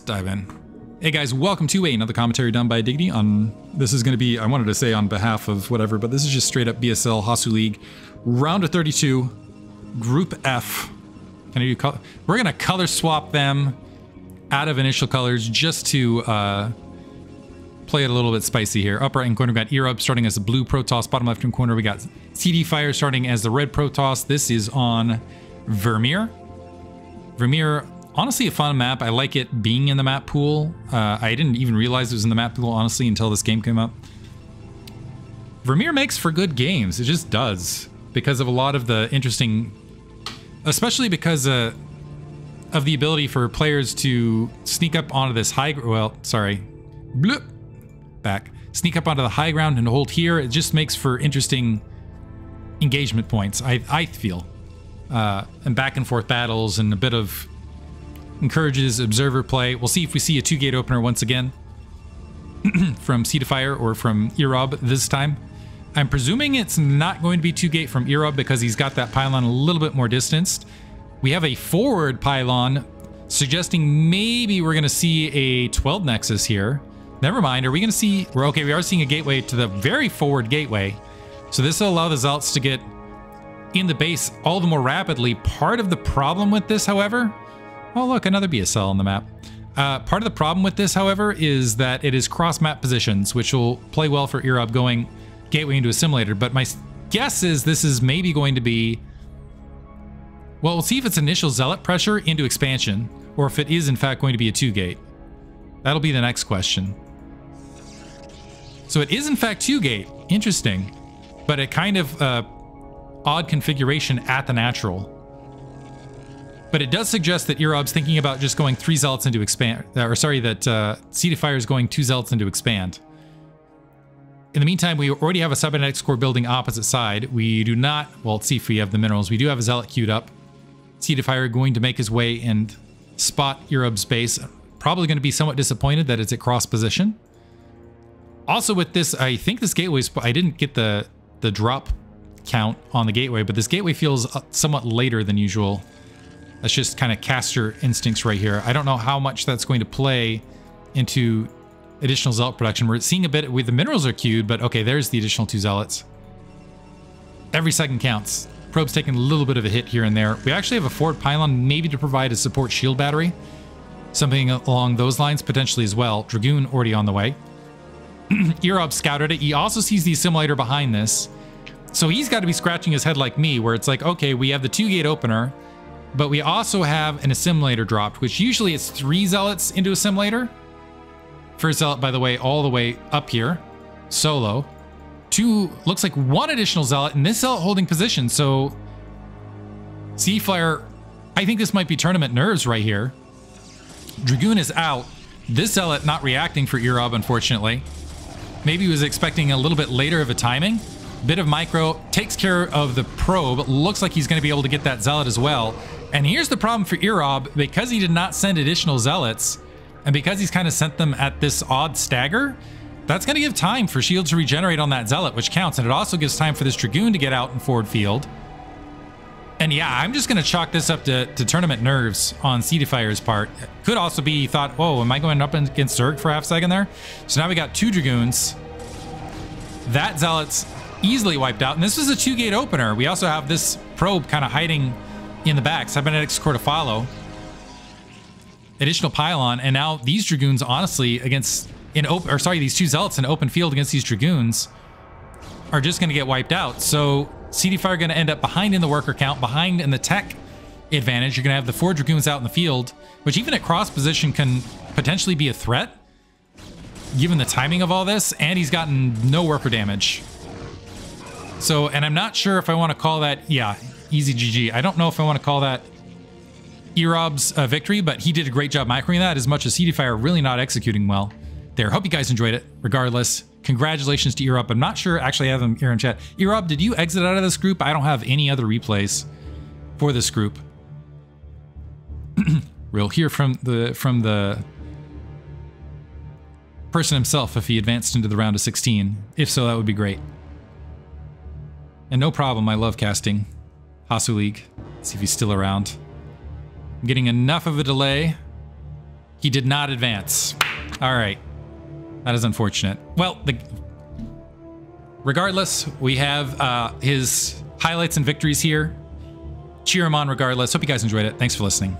dive in. Hey guys, welcome to another commentary done by Diggity on, this is going to be, I wanted to say on behalf of whatever, but this is just straight up BSL Hasuleague, round of 32, group F. Can I do color? We're going to color swap them out of initial colors just to play it a little bit spicy here. Upper right hand corner, we got Earub starting as the blue Protoss. Bottom left hand corner, we got CD Fire starting as the red Protoss. This is on Vermeer. Vermeer, honestly a fun map. I like it being in the map pool. I didn't even realize it was in the map pool, honestly, until this game came up. Vermeer makes for good games. It just does. Because of a lot of the interesting... Especially because of the ability for players to sneak up onto this high... Well, sorry. Bloop. Back. Sneak up onto the high ground and hold here. It just makes for interesting engagement points, I feel. And back and forth battles and a bit of... encourages observer play. We'll see if we see a 2-gate opener once again from Sea to Fire or from Earub this time. I'm presuming it's not going to be 2-gate from Earub because he's got that pylon a little bit more distanced. We have a forward pylon suggesting maybe we're going to see a 12 nexus here. Never mind. Are we going to see... Okay, we are seeing a gateway to the very forward gateway. So this will allow the Zealots to get in the base all the more rapidly. Part of the problem with this, however... Oh, look, another BSL on the map. Part of the problem with this, however, is that it is cross-map positions, which will play well for Earub going gateway into assimilator. But my guess is this is maybe going to be... Well, we'll see if it's initial Zealot pressure into expansion, or if it is, in fact, going to be a 2-gate. That'll be the next question. So it is, in fact, 2-gate. Interesting. But a kind of odd configuration at the natural. But it does suggest that Earub's thinking about just going 3 Zealots into expand, or sorry, that Sea to Fire is going 2 Zealots into expand. In the meantime, we already have a cybernetics core building opposite side. We do not, well, let's see if we have the minerals. We do have a Zealot queued up. Sea to Fire going to make his way and spot Earub's base. Probably going to be somewhat disappointed that it's at cross position. Also with this, I think this gateway, I didn't get the drop count on the gateway, but this gateway feels somewhat later than usual. That's just kind of caster instincts right here. I don't know how much that's going to play into additional Zealot production. We're seeing a bit with the minerals are queued, but okay, there's the additional 2 Zealots. Every second counts. Probe's taking a little bit of a hit here and there. We actually have a forward pylon, maybe to provide a support shield battery. Something along those lines, potentially as well. Dragoon already on the way. Earub scouted it. He also sees the assimilator behind this. So he's got to be scratching his head like me, where it's like, okay, we have the 2-gate opener, but we also have an assimilator dropped, which usually it's 3 Zealots into assimilator. First Zealot, by the way, all the way up here. Solo. 2, looks like 1 additional Zealot, and this Zealot holding position, so... Sea Flyer, I think this might be tournament nerves right here. Dragoon is out. This Zealot not reacting for Earub, unfortunately. Maybe he was expecting a little bit later of a timing. Bit of micro, takes care of the probe. Looks like he's going to be able to get that Zealot as well. And here's the problem for Earub, because he did not send additional Zealots, and because he's kind of sent them at this odd stagger, that's going to give time for shields to regenerate on that Zealot, which counts. And it also gives time for this Dragoon to get out in forward field. And yeah, I'm just going to chalk this up to tournament nerves on Sea to Fire's part. Could also be he thought, oh, am I going up against Zerg for half a second there? So now we got 2 Dragoons. That Zealot's easily wiped out. And this was a 2-gate opener. We also have this probe kind of hiding in the back. Cybernetics core to follow. Additional pylon. And now these Dragoons, honestly, against... these 2 Zealots in open field against these Dragoons are just going to get wiped out. So CD Fire going to end up behind in the worker count, behind in the tech advantage. You're going to have the 4 Dragoons out in the field, which even at cross position can potentially be a threat, given the timing of all this, and he's gotten no worker damage. So, and I'm not sure if I want to call that, yeah, easy GG. I don't know if I want to call that Earub's victory, but he did a great job microing that, as much as CD Fire really not executing well there. Hope you guys enjoyed it. Regardless, congratulations to Earub. I'm not sure, actually I have him here in chat. Earub, did you exit out of this group? I don't have any other replays for this group. We'll hear from the person himself if he advanced into the round of 16. If so, that would be great. And no problem, I love casting Hasuleague. See if he's still around. I'm getting enough of a delay He did not advance. All right. That is unfortunate. Well, regardless, we have his highlights and victories here. Cheer him on regardless. Hope you guys enjoyed it. Thanks for listening.